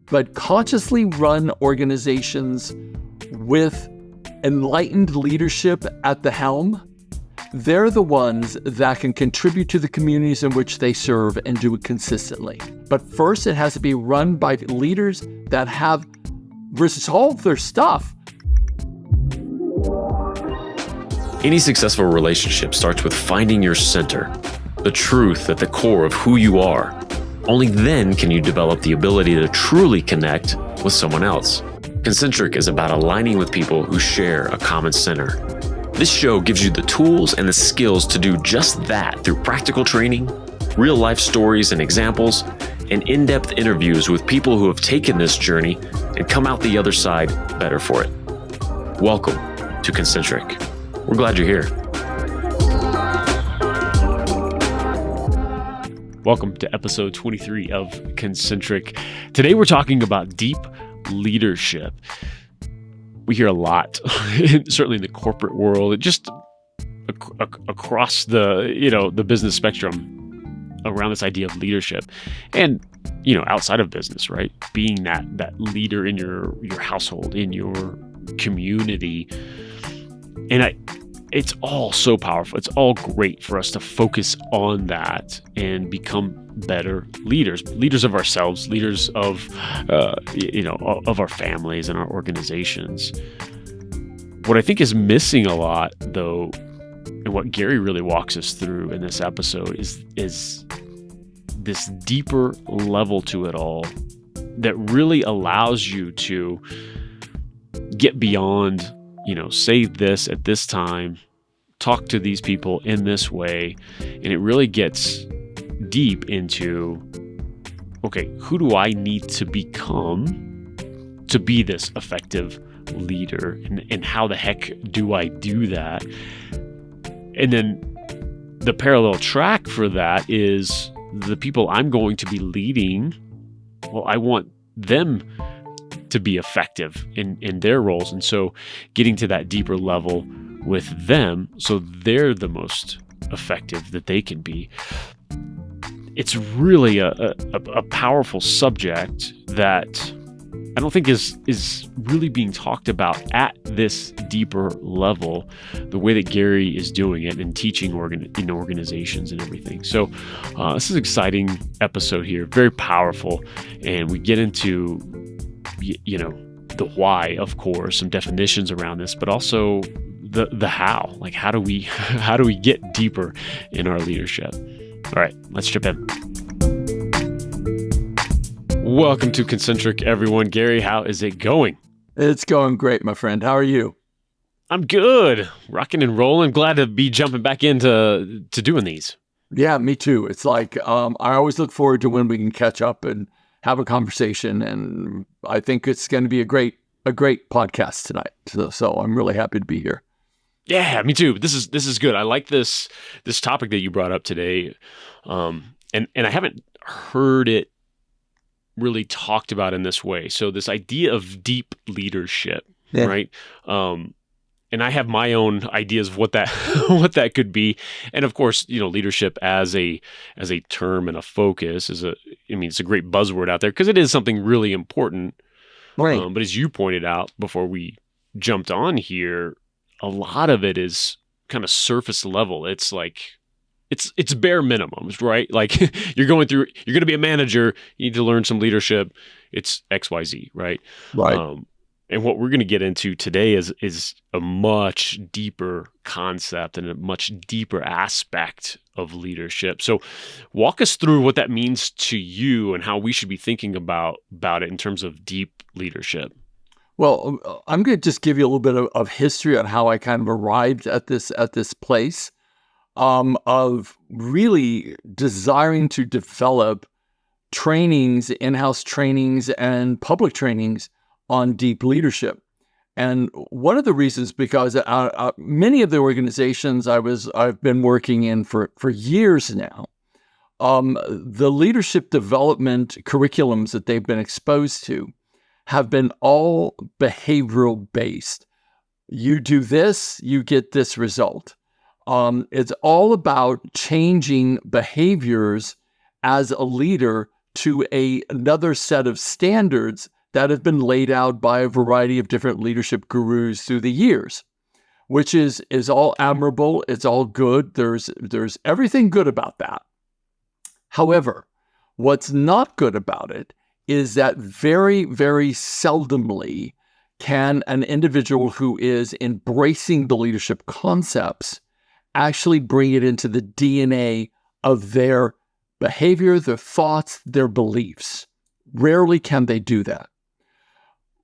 but consciously run organizations with enlightened leadership at the helm, they're the ones that can contribute to the communities in which they serve and do it consistently. But first, it has to be run by leaders that have resolved their stuff. Any successful relationship starts with finding your center, the truth at the core of who you are. Only then can you develop the ability to truly connect with someone else. Concentric is about aligning with people who share a common center. This show gives you the tools and the skills to do just that through practical training, real-life stories and examples, and in-depth interviews with people who have taken this journey and come out the other side better for it. Welcome to Concentric. We're glad you're here. Welcome to episode 23 of Concentric. Today we're talking about deep leadership. We hear a lot, certainly in the corporate world, just across the business spectrum around this idea of leadership, and outside of business, right? Being that leader in your household, in your community, and it's all so powerful. It's all great for us to focus on that and become better leaders of ourselves, leaders of our families and our organizations. What I think is missing a lot, though, and what Gary really walks us through in this episode is this deeper level to it all that really allows you to get beyond, say this at this time, talk to these people in this way, and it really gets deep into, okay, who do I need to become to be this effective leader, and how the heck do I do that? And then the parallel track for that is the people I'm going to be leading. Well, I want them to be effective in their roles, and so getting to that deeper level with them so they're the most effective that they can be. It's really a powerful subject that I don't think is really being talked about at this deeper level, the way that Gary is doing it and teaching in organizations and everything. So this is an exciting episode here, very powerful, and we get into the why, of course, some definitions around this, but also the how. Like, how do we get deeper in our leadership? All right, let's jump in. Welcome to Concentric, everyone. Gary, how is it going? It's going great, my friend. How are you? I'm good. Rocking and rolling. Glad to be jumping back into doing these. Yeah, me too. It's like I always look forward to when we can catch up and have a conversation, and I think it's going to be a great podcast tonight. So I'm really happy to be here. Yeah, me too. This is good. I like this topic that you brought up today, and I haven't heard it really talked about in this way. So this idea of deep leadership, right? And I have my own ideas of what that could be. And of course, leadership as a term and a focus it's a great buzzword out there because it is something really important. Right. But as you pointed out before we jumped on here, a lot of it is kind of surface level. It's like it's bare minimums, right? Like you're going to be a manager, you need to learn some leadership. It's XYZ, right? Right. And what we're going to get into today is a much deeper concept and a much deeper aspect of leadership. So walk us through what that means to you and how we should be thinking about it in terms of deep leadership. Well, I'm going to just give you a little bit of history on how I kind of arrived at this place of really desiring to develop trainings, in-house trainings, and public trainings on deep leadership. And one of the reasons, because many of the organizations I've been working in for years now, the leadership development curriculums that they've been exposed to have been all behavioral based. You do this, you get this result. It's all about changing behaviors as a leader to another set of standards that have been laid out by a variety of different leadership gurus through the years, which is all admirable. It's all good. There's everything good about that. However, what's not good about it is that very, very seldomly can an individual who is embracing the leadership concepts actually bring it into the DNA of their behavior, their thoughts, their beliefs. Rarely can they do that.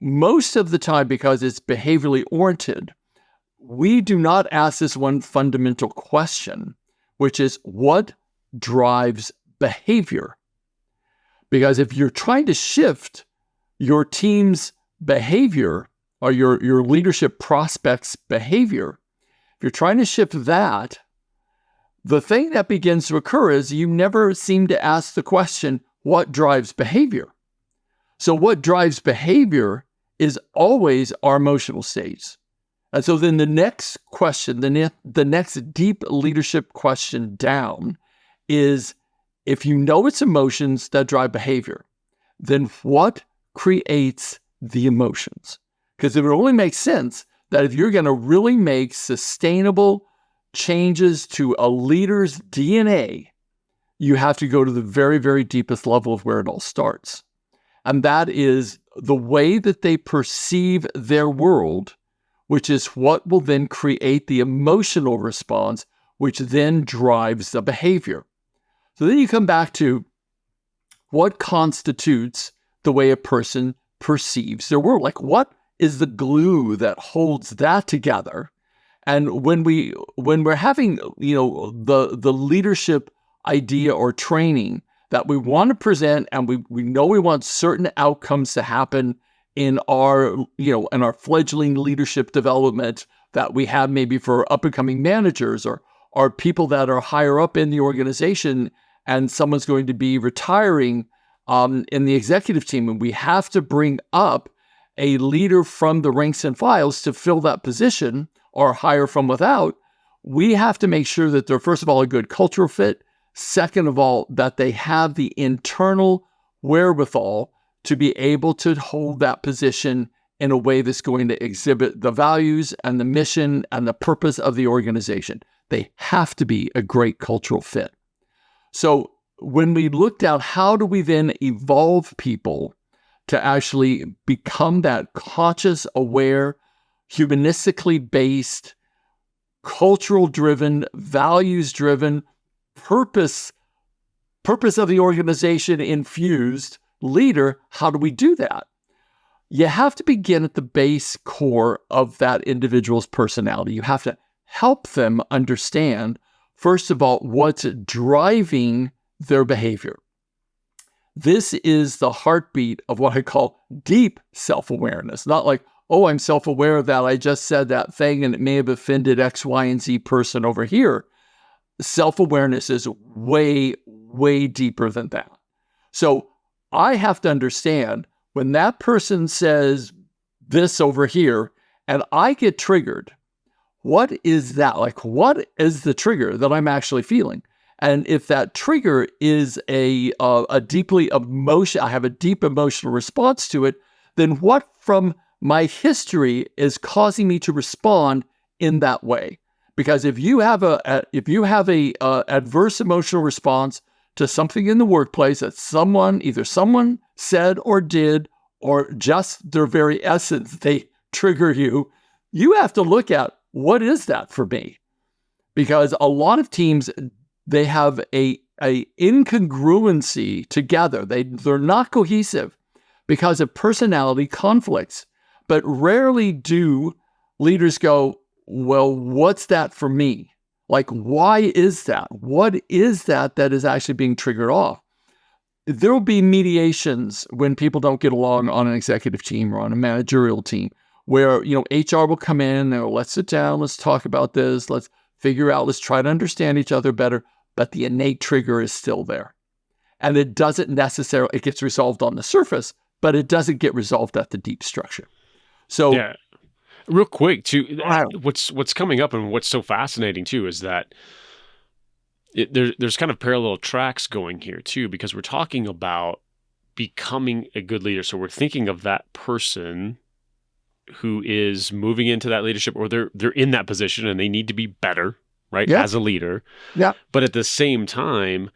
Most of the time, because it's behaviorally oriented, we do not ask this one fundamental question, which is what drives behavior? Because if you're trying to shift your team's behavior or your leadership prospects' behavior, if you're trying to shift that, the thing that begins to occur is you never seem to ask the question, what drives behavior? So what drives behavior is always our emotional states. And so then the next question, the next deep leadership question down is, if you know it's emotions that drive behavior, then what creates the emotions? Because it would only make sense that if you're going to really make sustainable changes to a leader's DNA, you have to go to the very, very deepest level of where it all starts. And that is the way that they perceive their world, which is what will then create the emotional response, which then drives the behavior. So then you come back to what constitutes the way a person perceives their world. Like, what is the glue that holds that together? And when we're having, the leadership idea or training that we want to present, and we know we want certain outcomes to happen in our fledgling leadership development that we have maybe for up and coming managers or people that are higher up in the organization, and someone's going to be retiring in the executive team, and we have to bring up a leader from the ranks and files to fill that position or hire from without. We have to make sure that they're, first of all, a good cultural fit. Second of all, that they have the internal wherewithal to be able to hold that position in a way that's going to exhibit the values and the mission and the purpose of the organization. They have to be a great cultural fit. So when we looked at how do we then evolve people to actually become that conscious, aware, humanistically based, cultural-driven, values-driven, purpose of the organization infused leader, how do we do that? You have to begin at the base core of that individual's personality. You have to help them understand, first of all, what's driving their behavior. This is the heartbeat of what I call deep self-awareness. Not like, oh, I'm self-aware that I just said that thing and it may have offended X, Y, and Z person over here. Self-awareness is way, way deeper than that. So I have to understand when that person says this over here and I get triggered, what is that? Like, what is the trigger that I'm actually feeling? And if that trigger is a deeply emotion, I have a deep emotional response to it, then what from my history is causing me to respond in that way? Because if you have a adverse emotional response to something in the workplace that either someone said or did, or just their very essence, they trigger you, you have to look at, what is that for me? Because a lot of teams, they have a incongruency together. They're not cohesive because of personality conflicts. But rarely do leaders go, well, what's that for me? Like, why is that? What is that is actually being triggered off? There will be mediations when people don't get along on an executive team or on a managerial team where, HR will come in and let's sit down, let's talk about this, let's figure out, let's try to understand each other better. But the innate trigger is still there. And it doesn't necessarily, it gets resolved on the surface, but it doesn't get resolved at the deep structure. So, yeah, real quick too, what's coming up and what's so fascinating too is that there's kind of parallel tracks going here too, because we're talking about becoming a good leader. So we're thinking of that person who is moving into that leadership, or they're in that position and they need to be better, right? Yeah. As a leader. Yeah. But at the same time,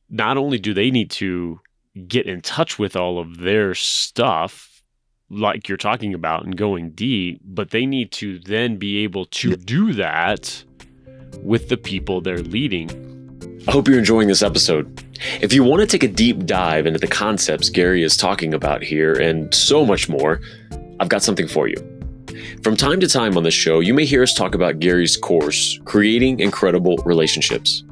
not only do they need to get in touch with all of their stuff, like you're talking about, and going deep, but they need to then be able to do that with the people they're leading. I hope you're enjoying this episode. If you want to take a deep dive into the concepts Gary is talking about here and so much more, I've got something for you. From time to time on this show, you may hear us talk about Gary's course, Creating Incredible Relationships.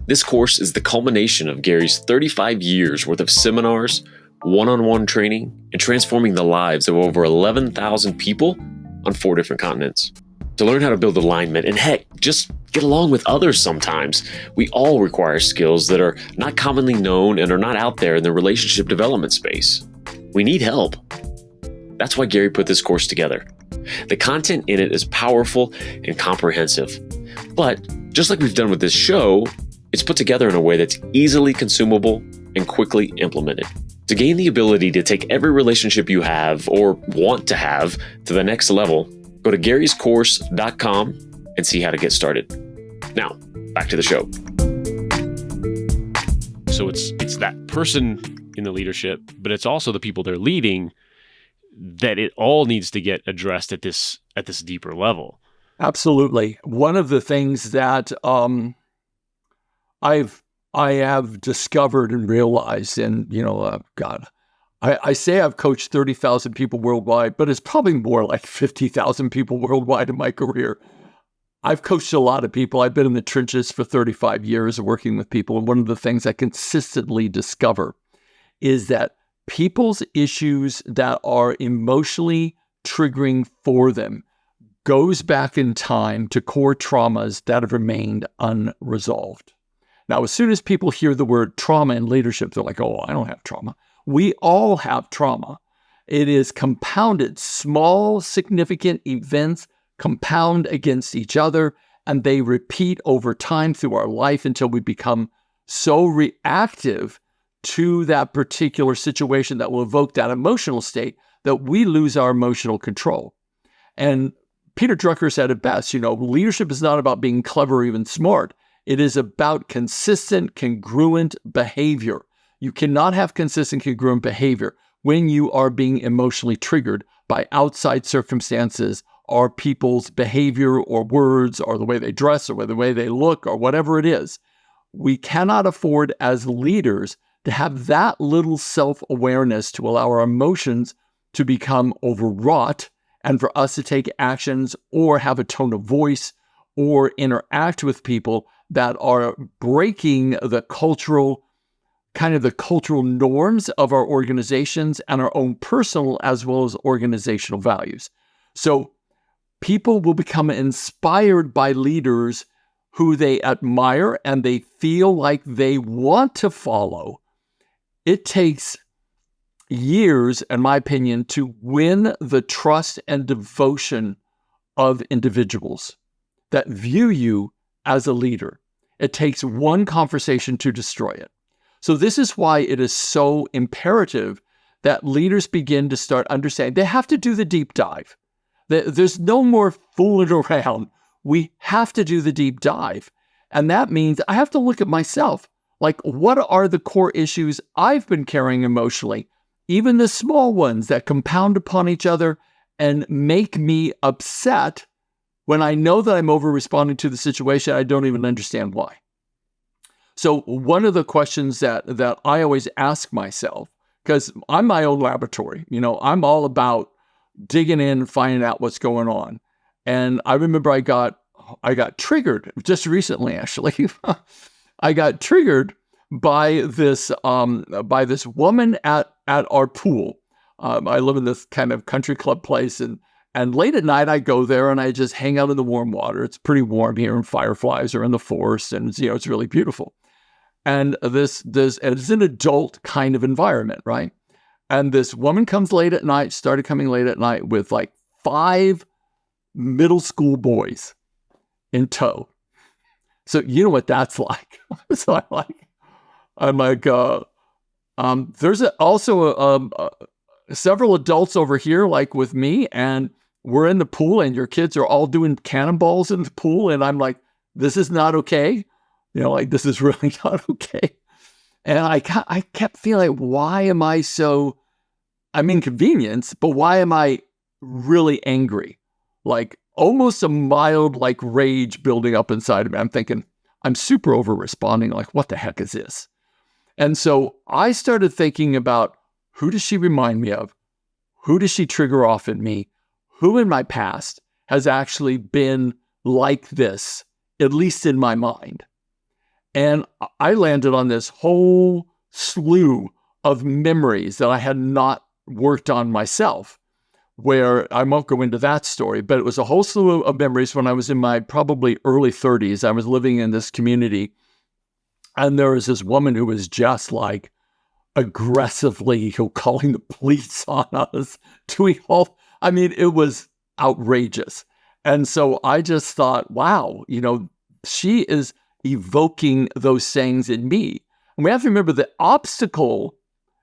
This course is the culmination of Gary's 35 years worth of seminars, one-on-one training, and transforming the lives of over 11,000 people on 4 different continents. To learn how to build alignment and heck, just get along with others sometimes, we all require skills that are not commonly known and are not out there in the relationship development space. We need help. That's why Gary put this course together. The content in it is powerful and comprehensive. But just like we've done with this show, it's put together in a way that's easily consumable and quickly implemented. To gain the ability to take every relationship you have or want to have to the next level, go to garyscourse.com and see how to get started. Now, back to the show. So it's that person in the leadership, but it's also the people they're leading, that it all needs to get addressed at this deeper level. Absolutely. One of the things that I have discovered and realized, and I say I've coached 30,000 people worldwide, but it's probably more like 50,000 people worldwide in my career. I've coached a lot of people. I've been in the trenches for 35 years working with people, and one of the things I consistently discover is that people's issues that are emotionally triggering for them goes back in time to core traumas that have remained unresolved. Now, as soon as people hear the word trauma in leadership, they're like, oh, I don't have trauma. We all have trauma. It is compounded. Small, significant events compound against each other, and they repeat over time through our life until we become so reactive to that particular situation that will evoke that emotional state that we lose our emotional control. And Peter Drucker said it best, leadership is not about being clever or even smart. It is about consistent, congruent behavior. You cannot have consistent, congruent behavior when you are being emotionally triggered by outside circumstances or people's behavior or words or the way they dress or the way they look or whatever it is. We cannot afford as leaders to have that little self-awareness to allow our emotions to become overwrought and for us to take actions or have a tone of voice or interact with people that are breaking the cultural norms of our organizations and our own personal as well as organizational values. So people will become inspired by leaders who they admire and they feel like they want to follow. It takes years, in my opinion, to win the trust and devotion of individuals that view you as a leader. It takes one conversation to destroy it. So this is why it is so imperative that leaders begin to start understanding they have to do the deep dive. There's no more fooling around. We have to do the deep dive. And that means I have to look at myself. Like, what are the core issues I've been carrying emotionally? Even the small ones that compound upon each other and make me upset when I know that I'm over-responding to the situation. I don't even understand why. So one of the questions that I always ask myself, because I'm my own laboratory, I'm all about digging in, finding out what's going on. And I remember I got triggered just recently, actually. I got triggered by this woman at our pool. I live in this kind of country club place, and late at night I go there and I just hang out in the warm water. It's pretty warm here, and fireflies are in the forest, and it's really beautiful. And it's an adult kind of environment, right? And this woman started coming late at night with like 5 middle school boys in tow. So you know what that's like. So I'm like, there's also several adults over here, like with me, and we're in the pool, and your kids are all doing cannonballs in the pool, and I'm like, this is not okay. Like this is really not okay. And I kept feeling, why am I so? I'm inconvenienced, but why am I really angry? Like almost a mild like rage building up inside of me. I'm thinking, I'm super over responding. Like, what the heck is this? And so I started thinking about, who does she remind me of? Who does she trigger off in me? Who in my past has actually been like this, at least in my mind? And I landed on this whole slew of memories that I had not worked on myself, where I won't go into that story, but it was a whole slew of memories when I was in my probably early 30s. I was living in this community, and there was this woman who was just like aggressively calling the police on us, doing all, I mean, it was outrageous. And so I just thought, wow, she is evoking those things in me. And we have to remember the obstacle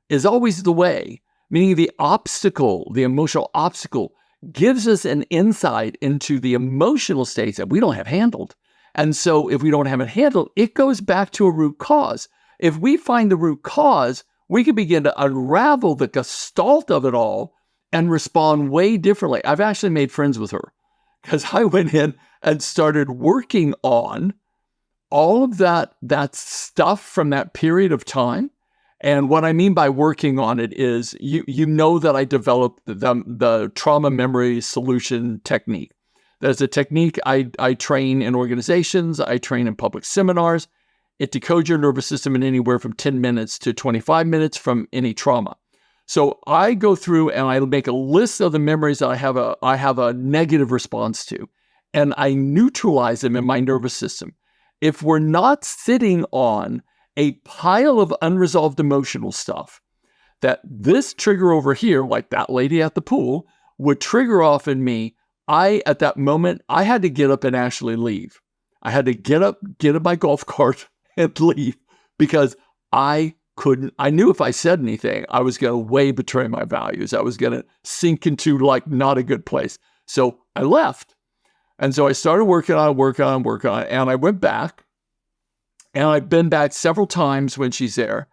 is always the way, meaning the obstacle, the emotional obstacle, gives us an insight into the emotional states that we don't have handled. And so if we don't have it handled, it goes back to a root cause. If we find the root cause, we can begin to unravel the gestalt of it all and respond way differently. I've actually made friends with her because I went in and started working on all of that stuff from that period of time. And what I mean by working on it is, you know that I developed the trauma memory solution technique. There's a technique I train in organizations, I train in public seminars. It decodes your nervous system in anywhere from 10 minutes to 25 minutes from any trauma. So I go through and I make a list of the memories that I have a negative response to, and I neutralize them in my nervous system. If we're not sitting on a pile of unresolved emotional stuff, that this trigger over here, like that lady at the pool, would trigger off in me, at that moment, I had to get up and actually leave. I had to get in my golf cart and leave, because I knew if I said anything, I was going to way betray my values. I was going to sink into like not a good place. So I left. And so I started working on it. And I went back, and I've been back several times when she's there.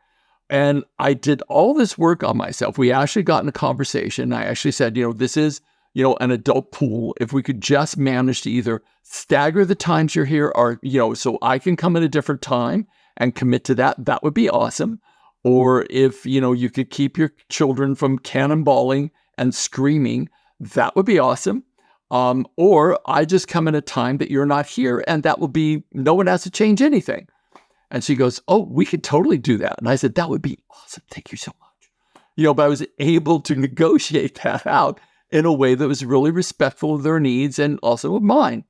And I did all this work on myself. We actually got in a conversation. I actually said, this is, an adult pool. If we could just manage to either stagger the times you're here, or, so I can come at a different time and commit to that, that would be awesome. Or if, you could keep your children from cannonballing and screaming, that would be awesome. Or I just come at a time that you're not here, and that will be, no one has to change anything. And she goes, oh, we could totally do that. And I said, that would be awesome. Thank you so much. But I was able to negotiate that out in a way that was really respectful of their needs and also of mine.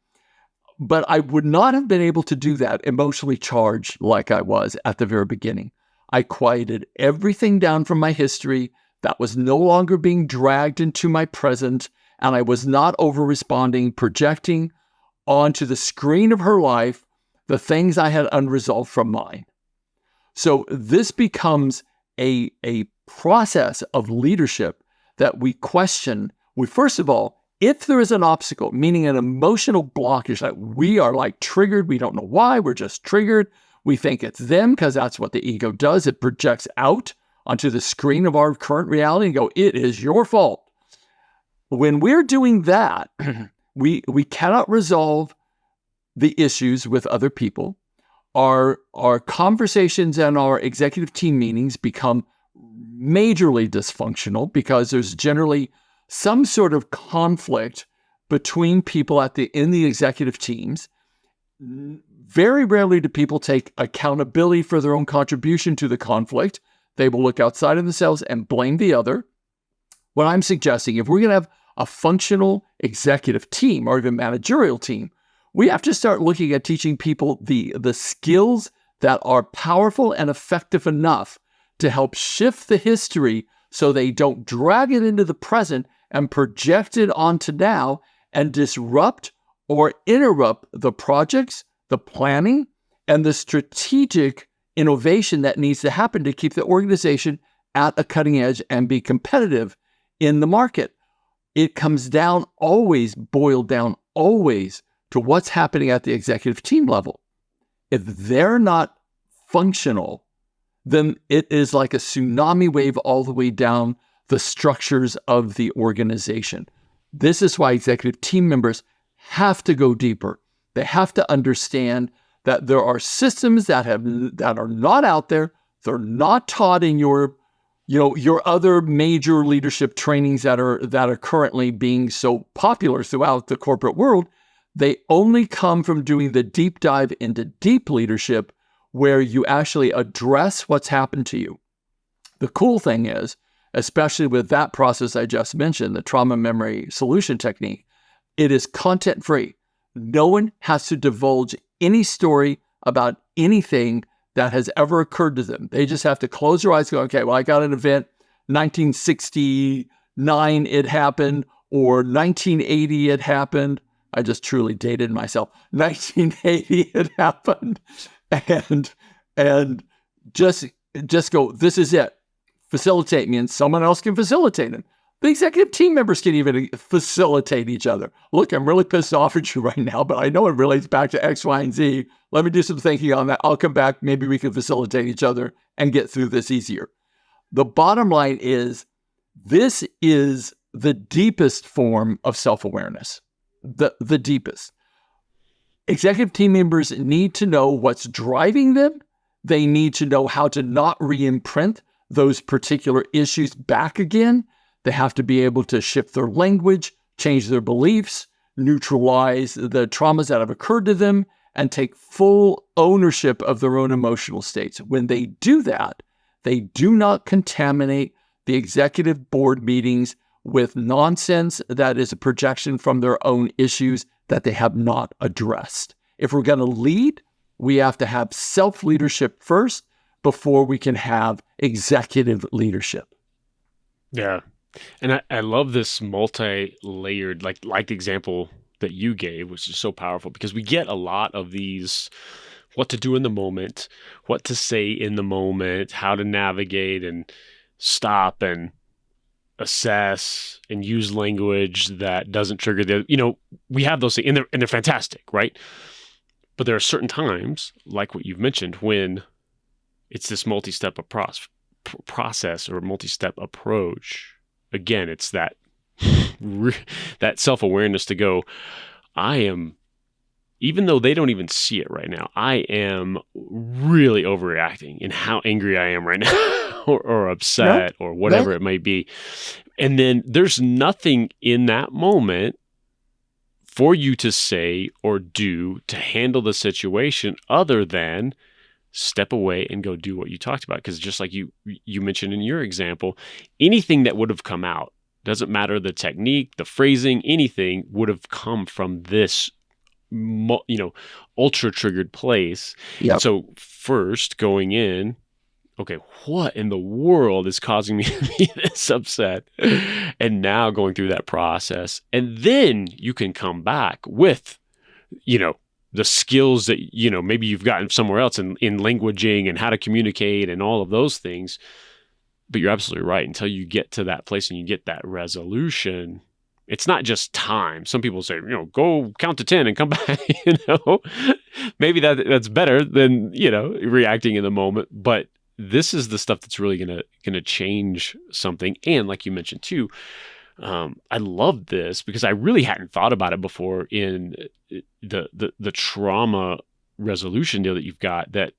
But I would not have been able to do that emotionally charged like I was at the very beginning. I quieted everything down from my history. That was no longer being dragged into my present, and I was not over-responding, projecting onto the screen of her life the things I had unresolved from mine. So this becomes a process of leadership that we question. First of all, if there is an obstacle, meaning an emotional blockage, that we are like triggered, we don't know why, we're just triggered. We think it's them because that's what the ego does. It projects out onto the screen of our current reality and go, it is your fault. When we're doing that, we cannot resolve the issues with other people. Our conversations and our executive team meetings become majorly dysfunctional because there's generally some sort of conflict between people in the executive teams. Very rarely do people take accountability for their own contribution to the conflict. They will look outside of themselves and blame the other. What I'm suggesting, if we're going to have a functional executive team or even managerial team, we have to start looking at teaching people the skills that are powerful and effective enough to help shift the history so they don't drag it into the present and project it onto now and disrupt or interrupt the projects, the planning, and the strategic innovation that needs to happen to keep the organization at a cutting edge and be competitive in the market. It comes down boiled down always to what's happening at the executive team level. If they're not functional, then it is like a tsunami wave all the way down the structures of the organization. This is why executive team members have to go deeper. They have to understand that there are systems that are not out there. They're not taught in your other major leadership trainings that are currently being so popular throughout the corporate world. They only come from doing the deep dive into deep leadership, where you actually address what's happened to you. The cool thing is, especially with that process I just mentioned, the trauma memory solution technique, it is content free. No one has to divulge any story about anything that has ever occurred to them. They just have to close their eyes and go, okay, well, I got an event, 1969 it happened, or 1980 it happened. I just truly dated myself. 1980 it happened. And just go, this is it. Facilitate me, and someone else can facilitate it. The executive team members can even facilitate each other. Look, I'm really pissed off at you right now, but I know it relates back to X, Y, and Z. Let me do some thinking on that. I'll come back. Maybe we can facilitate each other and get through this easier. The bottom line is, this is the deepest form of self-awareness. The deepest. Executive team members need to know what's driving them. They need to know how to not re-imprint those particular issues back again. They have to be able to shift their language, change their beliefs, neutralize the traumas that have occurred to them, and take full ownership of their own emotional states. When they do that, they do not contaminate the executive board meetings with nonsense that is a projection from their own issues that they have not addressed. If we're going to lead, we have to have self-leadership first before we can have executive leadership. Yeah. And I love this multi-layered, like example that you gave, which is so powerful, because we get a lot of these, what to do in the moment, what to say in the moment, how to navigate and stop and assess and use language that doesn't trigger we have those things, and they're fantastic, right? But there are certain times, like what you've mentioned, when it's this multi-step process or multi-step approach. Again, it's that that self-awareness to go, I am, even though they don't even see it right now, I am really overreacting in how angry I am right now or upset or whatever it might be. And then there's nothing in that moment for you to say or do to handle the situation other than step away and go do what you talked about. Because just like you mentioned in your example, anything that would have come out, doesn't matter the technique, the phrasing, anything would have come from this, ultra triggered place. Yep. So first going in, okay, what in the world is causing me to be this upset? And now going through that process. And then you can come back with, the skills that, maybe you've gotten somewhere else in languaging and how to communicate and all of those things. But you're absolutely right. Until you get to that place and you get that resolution, it's not just time. Some people say, go count to 10 and come back, maybe that's better than, reacting in the moment. But this is the stuff that's really going to change something. And like you mentioned too, I love this because I really hadn't thought about it before in the trauma resolution deal that you've got, that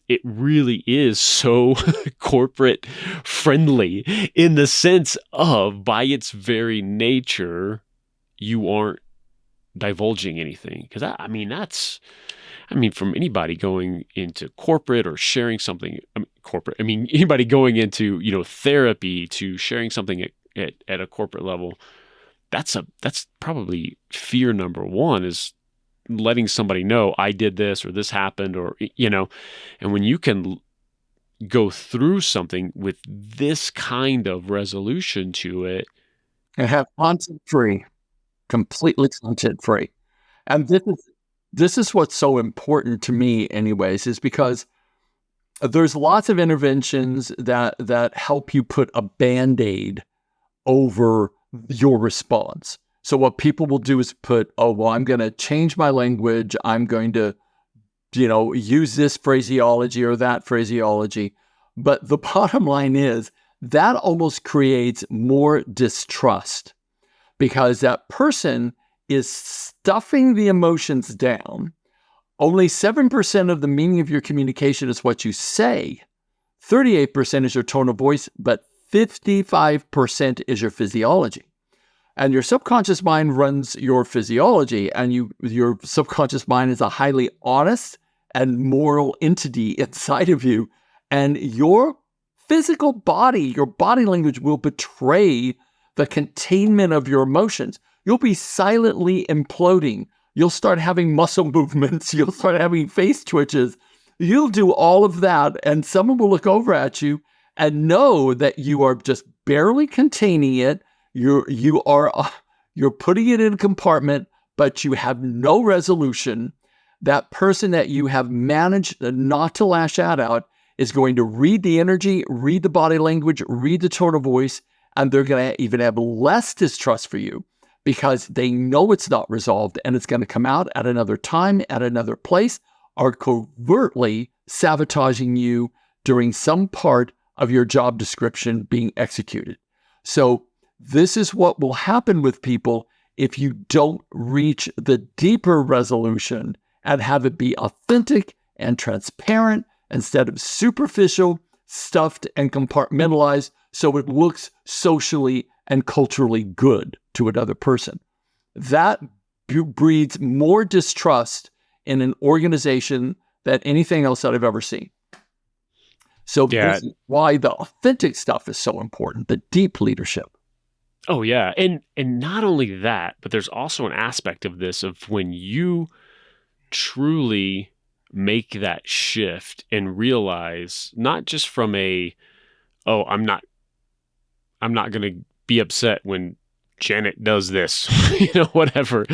it really is so corporate friendly in the sense of, by its very nature, you aren't divulging anything. Because from anybody going into corporate or sharing something, anybody going into, therapy to sharing something at a corporate level, that's probably fear number one, is letting somebody know I did this or this happened, or, and when you can go through something with this kind of resolution to it. And have content free, completely content free. And this is this is what's so important to me anyways, is because there's lots of interventions that help you put a Band-Aid over your response. So what people will do is put, oh, well, I'm going to change my language. I'm going to, use this phraseology or that phraseology. But the bottom line is that almost creates more distrust, because that person is stuffing the emotions down. Only 7% of the meaning of your communication is what you say. 38% is your tone of voice, but 55% is your physiology. And your subconscious mind runs your physiology, and your subconscious mind is a highly honest and moral entity inside of you. And your physical body, your body language will betray the containment of your emotions. You'll be silently imploding. You'll start having muscle movements. You'll start having face twitches. You'll do all of that, and someone will look over at you and know that you are just barely containing it. You're putting it in a compartment, but you have no resolution. That person that you have managed not to lash out is going to read the energy, read the body language, read the tone of voice, and they're going to even have less distrust for you because they know it's not resolved, and it's going to come out at another time, at another place, or covertly sabotaging you during some part of your job description being executed. So this is what will happen with people if you don't reach the deeper resolution and have it be authentic and transparent instead of superficial, stuffed, and compartmentalized so it looks socially and culturally good to another person. That breeds more distrust in an organization than anything else that I've ever seen. So this is why the authentic stuff is so important, the deep leadership. Oh, yeah. And not only that, but there's also an aspect of this of when you truly make that shift and realize, not just from I'm not going to be upset when Janet does this, whatever,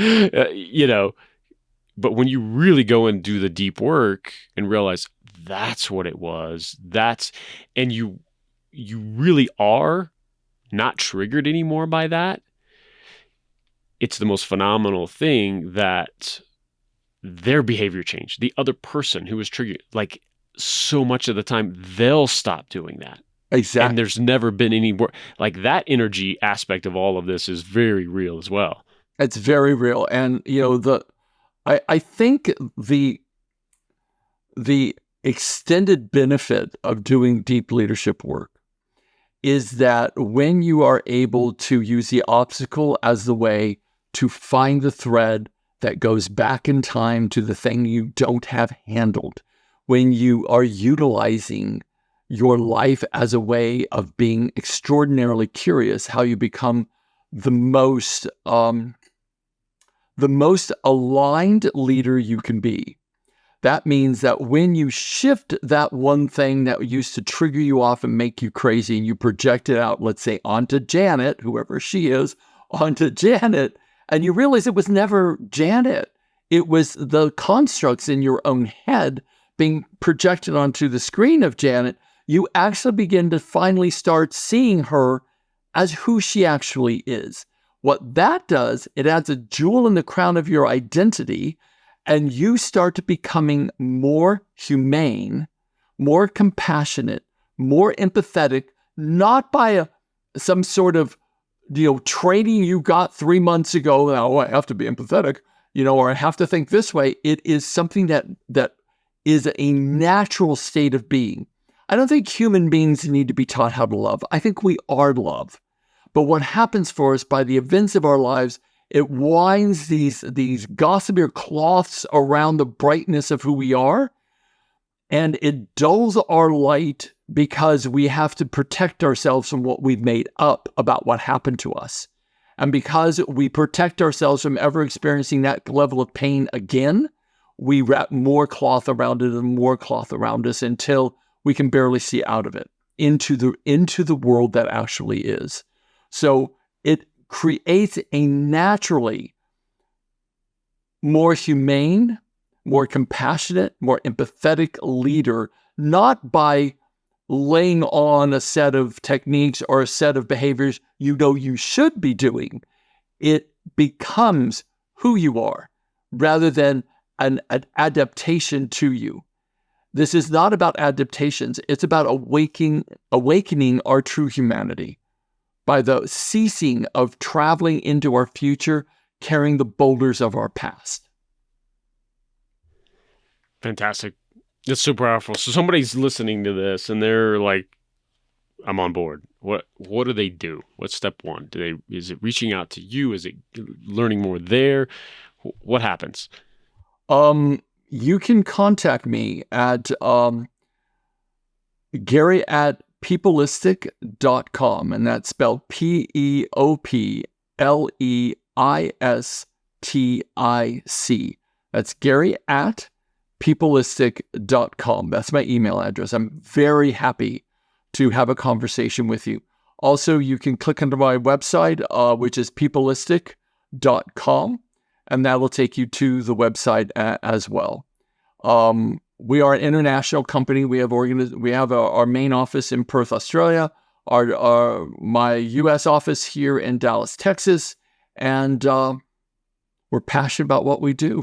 but when you really go and do the deep work and realize that's what it was, and you really are not triggered anymore by that, it's the most phenomenal thing that their behavior changed. The other person who was triggered, like so much of the time, they'll stop doing that. Exactly. And there's never been any work. Like that energy aspect of all of this is very real as well. It's very real. And, I think the extended benefit of doing deep leadership work is that when you are able to use the obstacle as the way to find the thread that goes back in time to the thing you don't have handled, when you are utilizing your life as a way of being extraordinarily curious, how you become the most aligned leader you can be. That means that when you shift that one thing that used to trigger you off and make you crazy, and you project it out, let's say, onto Janet, whoever she is, onto Janet, and you realize it was never Janet. It was the constructs in your own head being projected onto the screen of Janet. You actually begin to finally start seeing her as who she actually is. What that does, it adds a jewel in the crown of your identity, and you start to becoming more humane, more compassionate, more empathetic, not by some sort of training you got 3 months ago. Oh, I have to be empathetic, or I have to think this way. It is something that is a natural state of being. I don't think human beings need to be taught how to love. I think we are love. But what happens for us by the events of our lives, it winds these gossamer cloths around the brightness of who we are, and it dulls our light because we have to protect ourselves from what we've made up about what happened to us. And because we protect ourselves from ever experiencing that level of pain again, we wrap more cloth around it and more cloth around us until we can barely see out of it into the world that actually is. So it creates a naturally more humane, more compassionate, more empathetic leader, not by laying on a set of techniques or a set of behaviors you should be doing. It becomes who you are rather than an adaptation to you. This is not about adaptations. It's about awakening our true humanity by the ceasing of traveling into our future, carrying the boulders of our past. Fantastic. It's so powerful. So somebody's listening to this and they're like, I'm on board. What do they do? What's step one? Is it reaching out to you? Is it learning more there? What happens? You can contact me at Gary at peopleistic.com, and that's spelled Peopleistic. That's Gary at peopleistic.com. That's my email address. I'm very happy to have a conversation with you. Also, you can click onto my website, which is peopleistic.com, and that will take you to the website as well. We are an international company. We have our main office in Perth, Australia, my U.S. office here in Dallas, Texas, and we're passionate about what we do.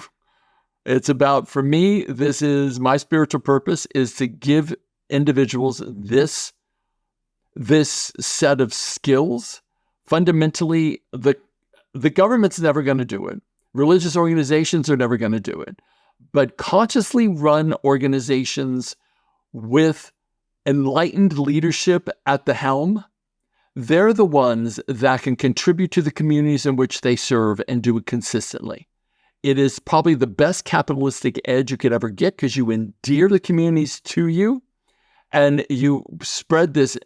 It's about, for me, this is my spiritual purpose, is to give individuals this set of skills. Fundamentally, the government's never going to do it. Religious organizations are never going to do it. But consciously run organizations with enlightened leadership at the helm, they're the ones that can contribute to the communities in which they serve and do it consistently. It is probably the best capitalistic edge you could ever get because you endear the communities to you and you spread this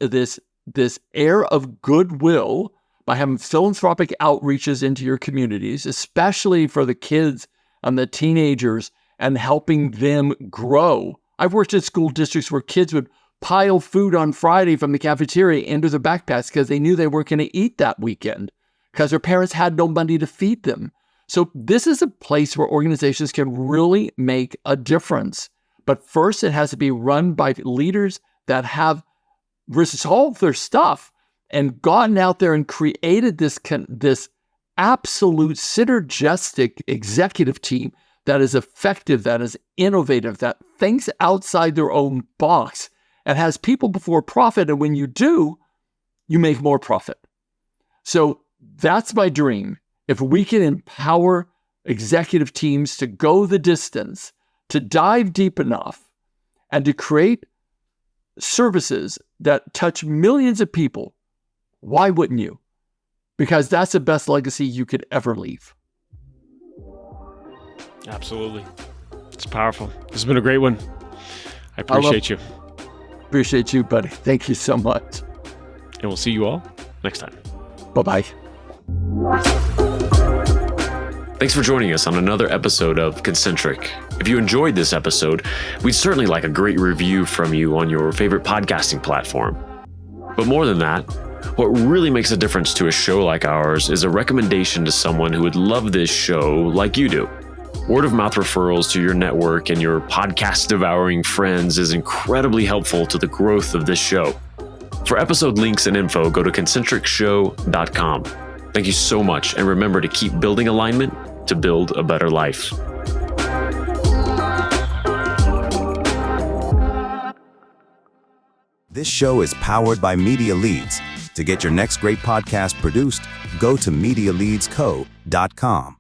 air of goodwill by having philanthropic outreaches into your communities, especially for the kids and the teenagers, and helping them grow. I've worked in school districts where kids would pile food on Friday from the cafeteria into their backpacks because they knew they weren't going to eat that weekend because their parents had no money to feed them. So this is a place where organizations can really make a difference. But first, it has to be run by leaders that have resolved their stuff and gotten out there and created this absolute synergistic executive team that is effective, that is innovative, that thinks outside their own box and has people before profit. And when you do, you make more profit. So that's my dream. If we can empower executive teams to go the distance, to dive deep enough, and to create services that touch millions of people, why wouldn't you? Because that's the best legacy you could ever leave. Absolutely. It's powerful. This has been a great one. I appreciate you. Appreciate you, buddy. Thank you so much. And we'll see you all next time. Bye-bye. Thanks for joining us on another episode of Concentric. If you enjoyed this episode, we'd certainly like a great review from you on your favorite podcasting platform. But more than that, what really makes a difference to a show like ours is a recommendation to someone who would love this show like you do. Word of mouth referrals to your network and your podcast devouring friends is incredibly helpful to the growth of this show. For episode links and info, go to concentricshow.com. Thank you so much, and remember to keep building alignment to build a better life. This show is powered by Media Leads. To get your next great podcast produced, go to MediaLeadsCo.com.